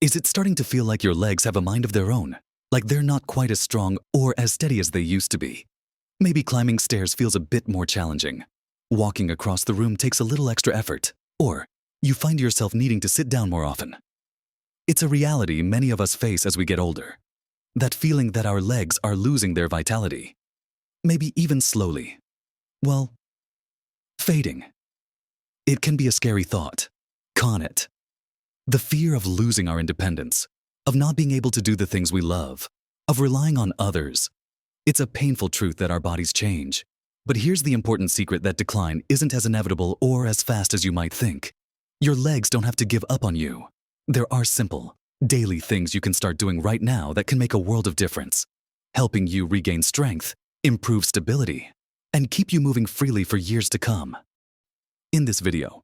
Is it starting to feel like your legs have a mind of their own? Like they're not quite as strong or as steady as they used to be? Maybe climbing stairs feels a bit more challenging. Walking across the room takes a little extra effort. Or you find yourself needing to sit down more often. It's a reality many of us face as we get older. That feeling that our legs are losing their vitality. Maybe even slowly. Well, fading. It can be a scary thought. Con it. The fear of losing our independence, of not being able to do the things we love, of relying on others. It's a painful truth that our bodies change. But here's the important secret that decline isn't as inevitable or as fast as you might think. Your legs don't have to give up on you. There are simple, daily things you can start doing right now that can make a world of difference, helping you regain strength, improve stability, and keep you moving freely for years to come. In this video,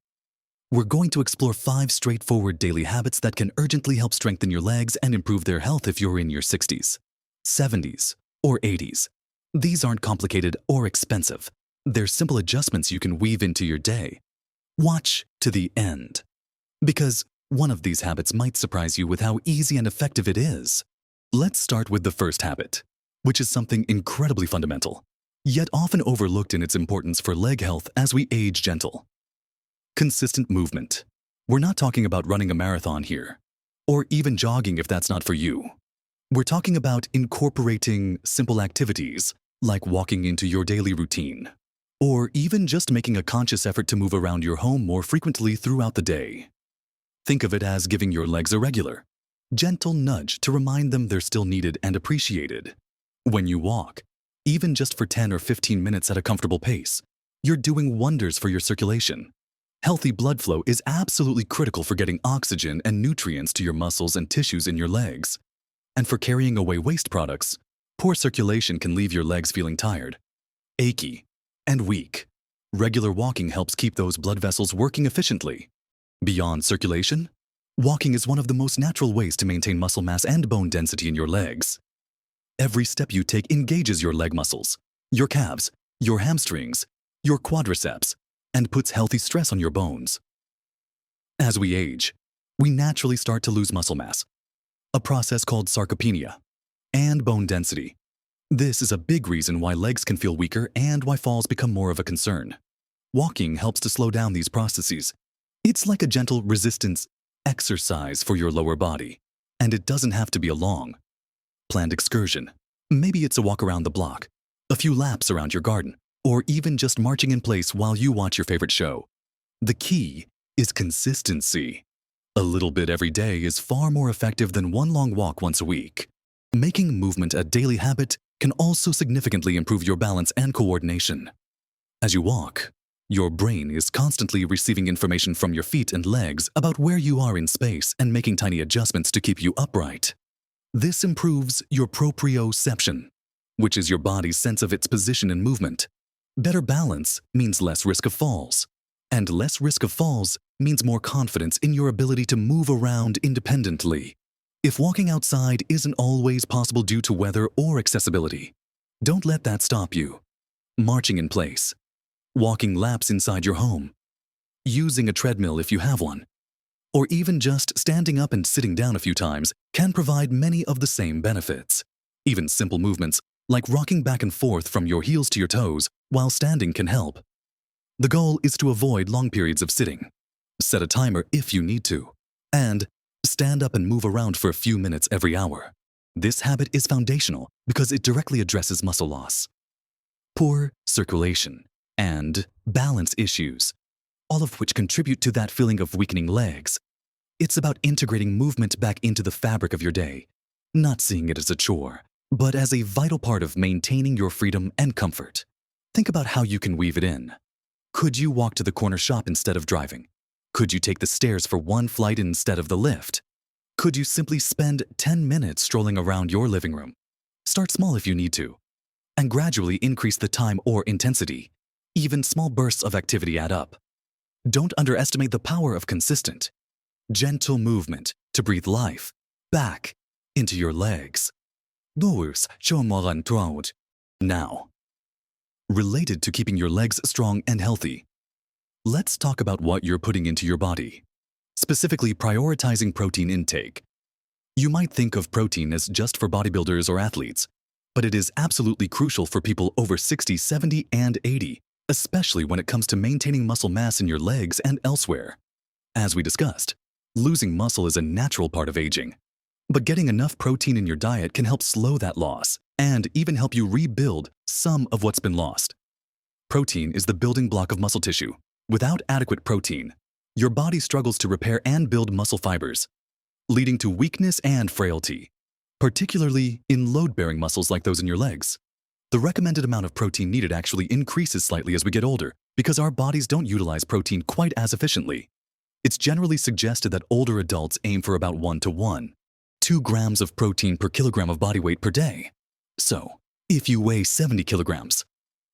we're going to explore 5 straightforward daily habits that can urgently help strengthen your legs and improve their health if you're in your 60s, 70s, or 80s. These aren't complicated or expensive. They're simple adjustments you can weave into your day. Watch to the end, because one of these habits might surprise you with how easy and effective it is. Let's start with the first habit, which is something incredibly fundamental, yet often overlooked in its importance for leg health as we age gentle. Consistent movement. We're not talking about running a marathon here, or even jogging if that's not for you. We're talking about incorporating simple activities like walking into your daily routine, or even just making a conscious effort to move around your home more frequently throughout the day. Think of it as giving your legs a regular, gentle nudge to remind them they're still needed and appreciated. When you walk, even just for 10 or 15 minutes at a comfortable pace, you're doing wonders for your circulation. Healthy blood flow is absolutely critical for getting oxygen and nutrients to your muscles and tissues in your legs. And for carrying away waste products, poor circulation can leave your legs feeling tired, achy, and weak. Regular walking helps keep those blood vessels working efficiently. Beyond circulation, walking is one of the most natural ways to maintain muscle mass and bone density in your legs. Every step you take engages your leg muscles, your calves, your hamstrings, your quadriceps, and puts healthy stress on your bones. As we age, we naturally start to lose muscle mass, a process called sarcopenia, and bone density. This is a big reason why legs can feel weaker and why falls become more of a concern. Walking helps to slow down these processes. It's like a gentle resistance exercise for your lower body, and it doesn't have to be a long, planned excursion. Maybe it's a walk around the block, a few laps around your garden, or even just marching in place while you watch your favorite show. The key is consistency. A little bit every day is far more effective than one long walk once a week. Making movement a daily habit can also significantly improve your balance and coordination. As you walk, your brain is constantly receiving information from your feet and legs about where you are in space and making tiny adjustments to keep you upright. This improves your proprioception, which is your body's sense of its position and movement. Better balance means less risk of falls, and less risk of falls means more confidence in your ability to move around independently. If walking outside isn't always possible due to weather or accessibility, don't let that stop you. Marching in place, walking laps inside your home, using a treadmill if you have one, or even just standing up and sitting down a few times can provide many of the same benefits. Even simple movements like rocking back and forth from your heels to your toes while standing can help. The goal is to avoid long periods of sitting. Set a timer if you need to, and stand up and move around for a few minutes every hour. This habit is foundational because it directly addresses muscle loss, poor circulation, and balance issues, all of which contribute to that feeling of weakening legs. It's about integrating movement back into the fabric of your day, not seeing it as a chore, but as a vital part of maintaining your freedom and comfort. Think about how you can weave it in. Could you walk to the corner shop instead of driving? Could you take the stairs for one flight instead of the lift? Could you simply spend 10 minutes strolling around your living room? Start small if you need to, and gradually increase the time or intensity. Even small bursts of activity add up. Don't underestimate the power of consistent, gentle movement to breathe life back into your legs. Now, related to keeping your legs strong and healthy, let's talk about what you're putting into your body. Specifically, prioritizing protein intake. You might think of protein as just for bodybuilders or athletes, but it is absolutely crucial for people over 60, 70, and 80, especially when it comes to maintaining muscle mass in your legs and elsewhere. As we discussed, losing muscle is a natural part of aging, but getting enough protein in your diet can help slow that loss and even help you rebuild some of what's been lost. Protein is the building block of muscle tissue. Without adequate protein, your body struggles to repair and build muscle fibers, leading to weakness and frailty, particularly in load-bearing muscles like those in your legs. The recommended amount of protein needed actually increases slightly as we get older because our bodies don't utilize protein quite as efficiently. It's generally suggested that older adults aim for about 1:1, 2 grams of protein per kilogram of body weight per day. So, if you weigh 70 kilograms,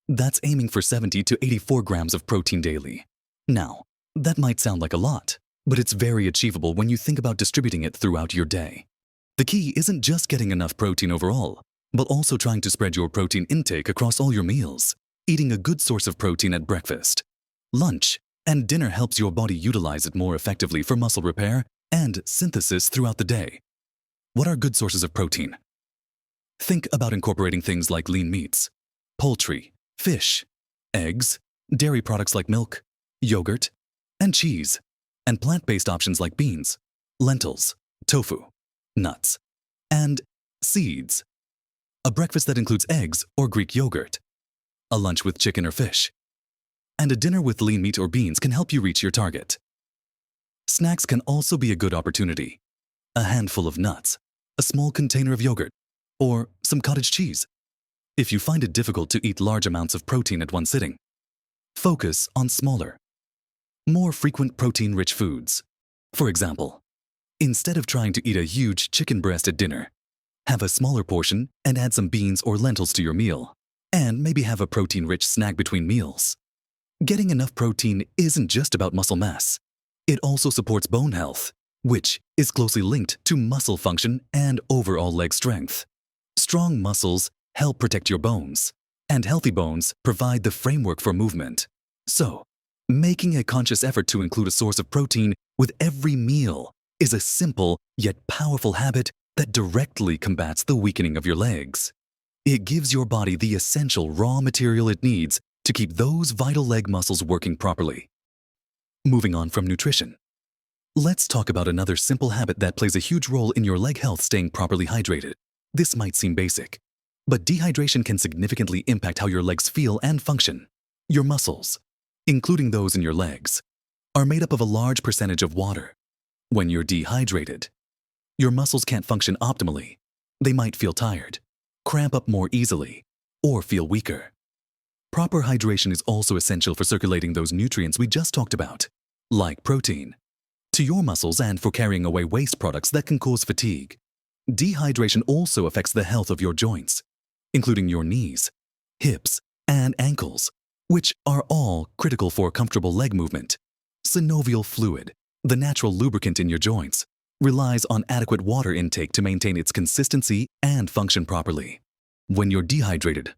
that's aiming for 70 to 84 grams of protein daily. Now, that might sound like a lot, but it's very achievable when you think about distributing it throughout your day. The key isn't just getting enough protein overall, but also trying to spread your protein intake across all your meals. Eating a good source of protein at breakfast, lunch, and dinner helps your body utilize it more effectively for muscle repair and synthesis throughout the day. What are good sources of protein? Think about incorporating things like lean meats, poultry, fish, eggs, dairy products like milk, yogurt, and cheese, and plant-based options like beans, lentils, tofu, nuts, and seeds. A breakfast that includes eggs or Greek yogurt, a lunch with chicken or fish, and a dinner with lean meat or beans can help you reach your target. Snacks can also be a good opportunity. A handful of nuts, a small container of yogurt, or some cottage cheese. If you find it difficult to eat large amounts of protein at one sitting, focus on smaller, more frequent protein-rich foods. For example, instead of trying to eat a huge chicken breast at dinner, have a smaller portion and add some beans or lentils to your meal, and maybe have a protein-rich snack between meals. Getting enough protein isn't just about muscle mass. It also supports bone health, which is closely linked to muscle function and overall leg strength. Strong muscles help protect your bones, and healthy bones provide the framework for movement. So, making a conscious effort to include a source of protein with every meal is a simple yet powerful habit that directly combats the weakening of your legs. It gives your body the essential raw material it needs to keep those vital leg muscles working properly. Moving on from nutrition, let's talk about another simple habit that plays a huge role in your leg health: staying properly hydrated. This might seem basic, but dehydration can significantly impact how your legs feel and function. Your muscles, including those in your legs, are made up of a large percentage of water. When you're dehydrated, your muscles can't function optimally. They might feel tired, cramp up more easily, or feel weaker. Proper hydration is also essential for circulating those nutrients we just talked about, like protein, to your muscles and for carrying away waste products that can cause fatigue. Dehydration also affects the health of your joints, including your knees, hips, and ankles, which are all critical for comfortable leg movement. Synovial fluid, the natural lubricant in your joints, relies on adequate water intake to maintain its consistency and function properly. When you're dehydrated,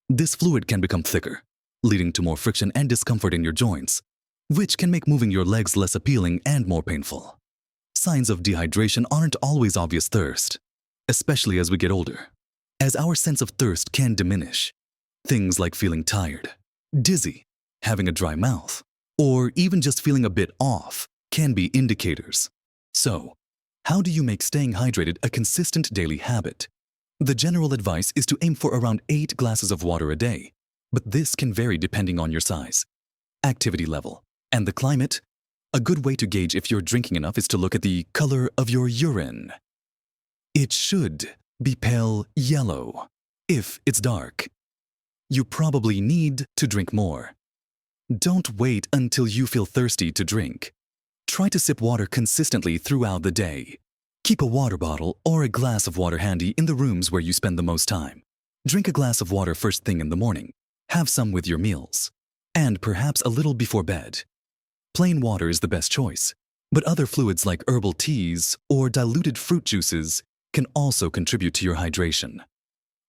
this fluid can become thicker, leading to more friction and discomfort in your joints, which can make moving your legs less appealing and more painful. Signs of dehydration aren't always obvious thirst, especially as we get older, as our sense of thirst can diminish. Things like feeling tired, dizzy, having a dry mouth, or even just feeling a bit off can be indicators. So, how do you make staying hydrated a consistent daily habit? The general advice is to aim for around 8 glasses of water a day, but this can vary depending on your size, activity level, and the climate. A good way to gauge if you're drinking enough is to look at the color of your urine. It should be pale yellow. If it's dark, you probably need to drink more. Don't wait until you feel thirsty to drink. Try to sip water consistently throughout the day. Keep a water bottle or a glass of water handy in the rooms where you spend the most time. Drink a glass of water first thing in the morning. Have some with your meals, and perhaps a little before bed. Plain water is the best choice, but other fluids like herbal teas or diluted fruit juices can also contribute to your hydration.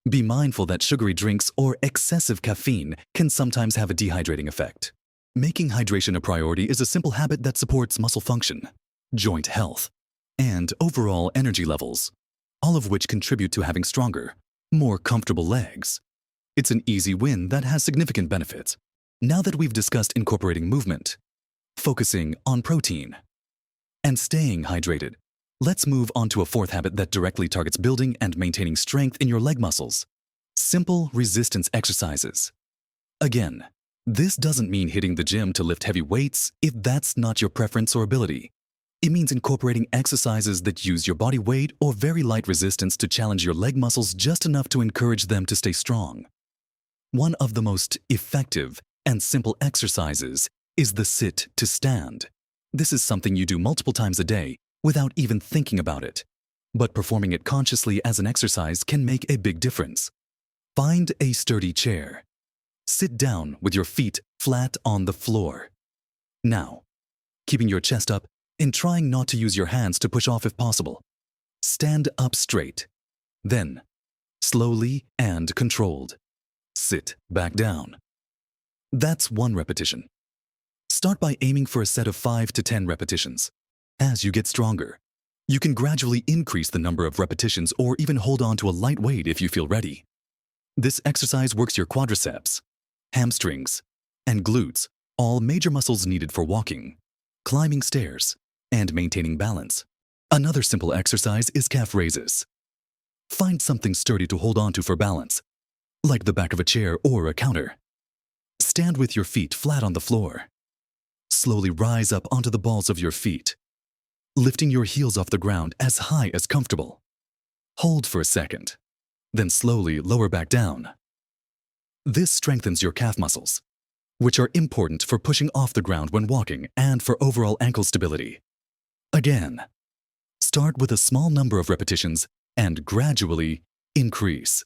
Be mindful that sugary drinks or excessive caffeine can sometimes have a dehydrating effect. Making hydration a priority is a simple habit that supports muscle function, joint health, and overall energy levels, all of which contribute to having stronger, more comfortable legs. It's an easy win that has significant benefits. Now that we've discussed incorporating movement, focusing on protein, and staying hydrated, let's move on to a fourth habit that directly targets building and maintaining strength in your leg muscles: simple resistance exercises. Again, this doesn't mean hitting the gym to lift heavy weights if that's not your preference or ability. It means incorporating exercises that use your body weight or very light resistance to challenge your leg muscles just enough to encourage them to stay strong. One of the most effective and simple exercises is the sit to stand. This is something you do multiple times a day without even thinking about it, but performing it consciously as an exercise can make a big difference. Find a sturdy chair. Sit down with your feet flat on the floor. Now, keeping your chest up and trying not to use your hands to push off if possible. Stand up straight. Then, slowly and controlled, sit back down. That's one repetition. Start by aiming for a set of 5 to 10 repetitions. As you get stronger, you can gradually increase the number of repetitions or even hold on to a light weight if you feel ready. This exercise works your quadriceps, hamstrings, and glutes, all major muscles needed for walking, climbing stairs, and maintaining balance. Another simple exercise is calf raises. Find something sturdy to hold on to for balance, like the back of a chair or a counter. Stand with your feet flat on the floor. Slowly rise up onto the balls of your feet, lifting your heels off the ground as high as comfortable. Hold for a second, then slowly lower back down. This strengthens your calf muscles, which are important for pushing off the ground when walking and for overall ankle stability. Again, start with a small number of repetitions and gradually increase.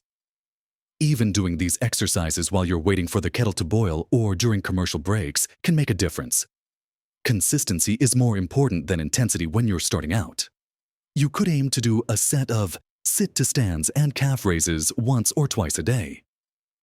Even doing these exercises while you're waiting for the kettle to boil or during commercial breaks can make a difference. Consistency is more important than intensity when you're starting out. You could aim to do a set of sit-to-stands and calf raises once or twice a day.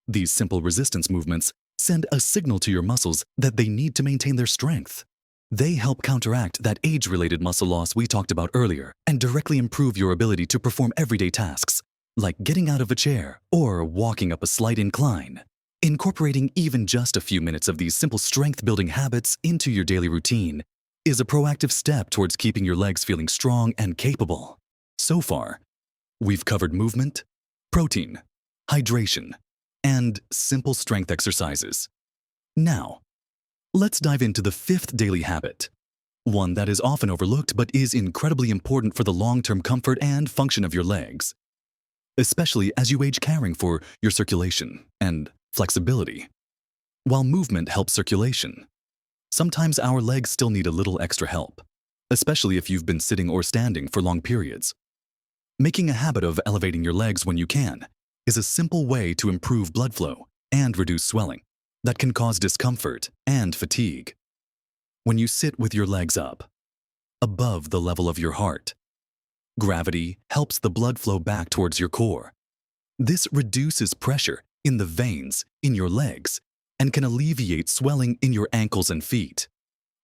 These simple resistance movements send a signal to your muscles that they need to maintain their strength. They help counteract that age-related muscle loss we talked about earlier and directly improve your ability to perform everyday tasks, like getting out of a chair or walking up a slight incline. Incorporating even just a few minutes of these simple strength-building habits into your daily routine is a proactive step towards keeping your legs feeling strong and capable. So far, we've covered movement, protein, hydration, and simple strength exercises. Now, let's dive into the fifth daily habit, one that is often overlooked but is incredibly important for the long-term comfort and function of your legs, especially as you age, caring for your circulation and flexibility. While movement helps circulation, sometimes our legs still need a little extra help, especially if you've been sitting or standing for long periods. Making a habit of elevating your legs when you can is a simple way to improve blood flow and reduce swelling that can cause discomfort and fatigue. When you sit with your legs up, above the level of your heart, gravity helps the blood flow back towards your core. This reduces pressure in the veins in your legs and can alleviate swelling in your ankles and feet.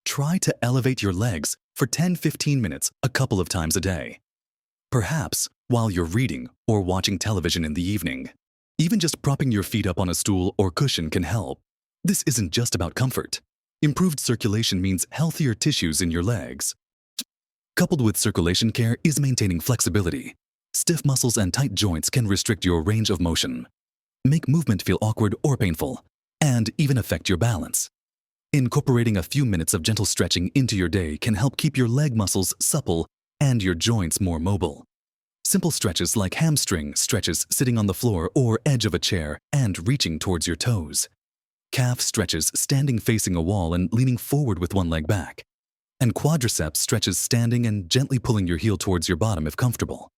Try to elevate your legs for 10-15 minutes a couple of times a day. Perhaps while you're reading or watching television in the evening. Even just propping your feet up on a stool or cushion can help. This isn't just about comfort. Improved circulation means healthier tissues in your legs. Coupled with circulation care is maintaining flexibility. Stiff muscles and tight joints can restrict your range of motion, make movement feel awkward or painful, and even affect your balance. Incorporating a few minutes of gentle stretching into your day can help keep your leg muscles supple and your joints more mobile. Simple stretches like hamstring stretches sitting on the floor or edge of a chair and reaching towards your toes. Calf stretches standing facing a wall and leaning forward with one leg back. And quadriceps stretches standing and gently pulling your heel towards your bottom if comfortable.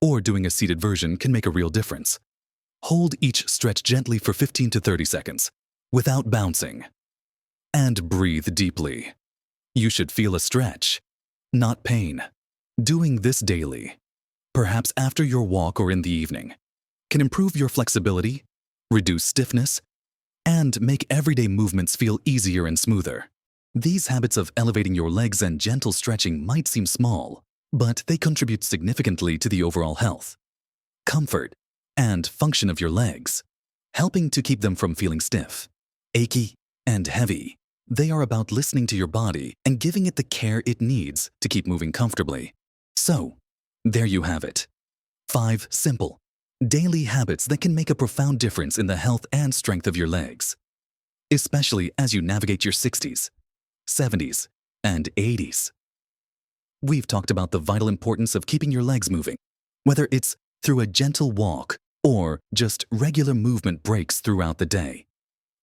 Or doing a seated version can make a real difference. Hold each stretch gently for 15 to 30 seconds, without bouncing. And breathe deeply. You should feel a stretch, not pain. Doing this daily, perhaps after your walk or in the evening, can improve your flexibility, reduce stiffness, and make everyday movements feel easier and smoother. These habits of elevating your legs and gentle stretching might seem small, but they contribute significantly to the overall health, comfort, and function of your legs, helping to keep them from feeling stiff, achy, and heavy. They are about listening to your body and giving it the care it needs to keep moving comfortably. So, there you have it. 5 simple, daily habits that can make a profound difference in the health and strength of your legs, especially as you navigate your 60s, 70s, and 80s. We've talked about the vital importance of keeping your legs moving, whether it's through a gentle walk or just regular movement breaks throughout the day.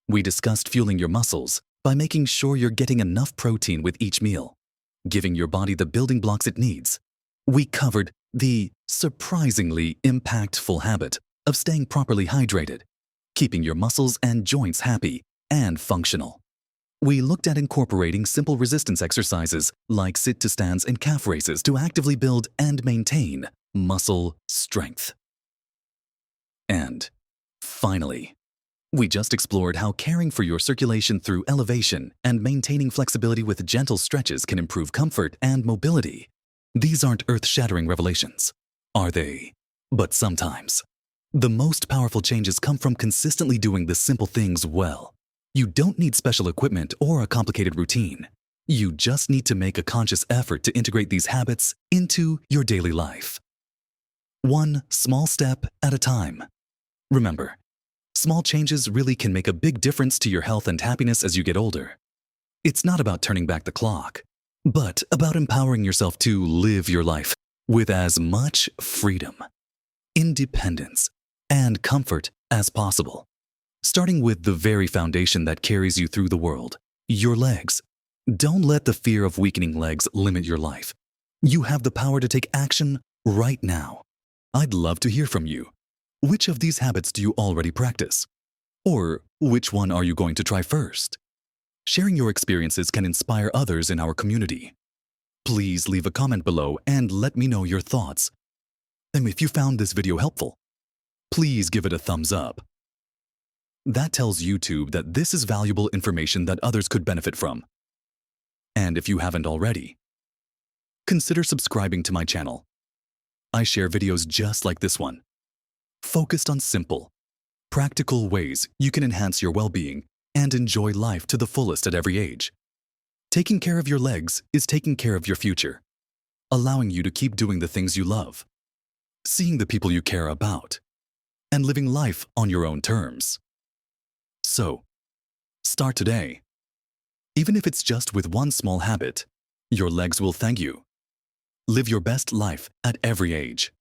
We discussed fueling your muscles by making sure you're getting enough protein with each meal, giving your body the building blocks it needs. We covered the surprisingly impactful habit of staying properly hydrated, keeping your muscles and joints happy and functional. We looked at incorporating simple resistance exercises like sit-to-stands and calf raises to actively build and maintain muscle strength. And finally, we just explored how caring for your circulation through elevation and maintaining flexibility with gentle stretches can improve comfort and mobility. These aren't earth-shattering revelations, are they? But sometimes, the most powerful changes come from consistently doing the simple things well. You don't need special equipment or a complicated routine. You just need to make a conscious effort to integrate these habits into your daily life. One small step at a time. Remember, small changes really can make a big difference to your health and happiness as you get older. It's not about turning back the clock, but about empowering yourself to live your life with as much freedom, independence, and comfort as possible. Starting with the very foundation that carries you through the world, your legs. Don't let the fear of weakening legs limit your life. You have the power to take action right now. I'd love to hear from you. Which of these habits do you already practice? Or which one are you going to try first? Sharing your experiences can inspire others in our community. Please leave a comment below and let me know your thoughts. And if you found this video helpful, please give it a thumbs up. That tells YouTube that this is valuable information that others could benefit from. And if you haven't already, consider subscribing to my channel. I share videos just like this one, focused on simple, practical ways you can enhance your well-being and enjoy life to the fullest at every age. Taking care of your legs is taking care of your future, allowing you to keep doing the things you love, seeing the people you care about, and living life on your own terms. So, start today. Even if it's just with one small habit, your legs will thank you. Live your best life at every age.